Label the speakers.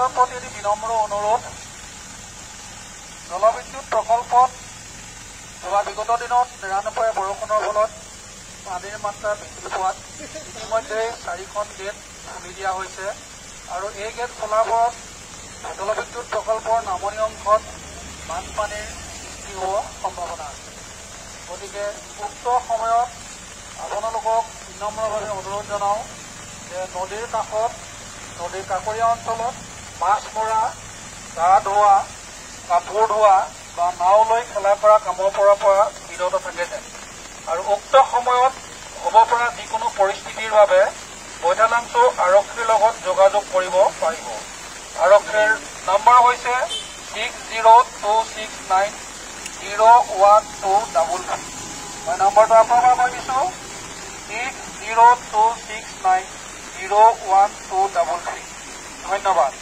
Speaker 1: সকলৰ প্ৰতি এটি বিনম্ৰ অনুৰোধ, জলবিদ্যুৎ প্ৰকল্পত যোৱা বিগত দিনত নিৰানব্বৈ বৰষুণৰ ফলত পানীৰ মাত্ৰা বৃদ্ধি পোৱাত ইতিমধ্যে 4খন গেট খুলি দিয়া হৈছে আৰু এই গেট খোলাৰ ফলত জলবিদ্যুৎ প্ৰকল্পৰ নামনি অংশত বানপানীৰ সৃষ্টি হোৱাৰ সম্ভাৱনা আছে। গতিকে উক্ত সময়ত আপোনালোকক বিনম্ৰভাৱে অনুৰোধ জনাওঁ যে নদীৰ কাষত, নদীৰ কাষৰীয়া অঞ্চলত মাছ মৰা, গা ধোৱা, কাপোৰ ধোৱা বা নাও লৈ খেলা কৰা কামৰ পৰা বিৰত থাকে যেন। আৰু উক্ত সময়ত হ'ব পৰা যিকোনো পৰিস্থিতিৰ বাবে বৈঠালাংচু আৰক্ষীৰ লগত যোগাযোগ কৰিব পাৰিব। আৰক্ষীৰ নম্বৰ হৈছে 6026901233। মই নম্বৰটো আপোনালোকক কৈ দিছোঁ 6026901233। ধন্যবাদ।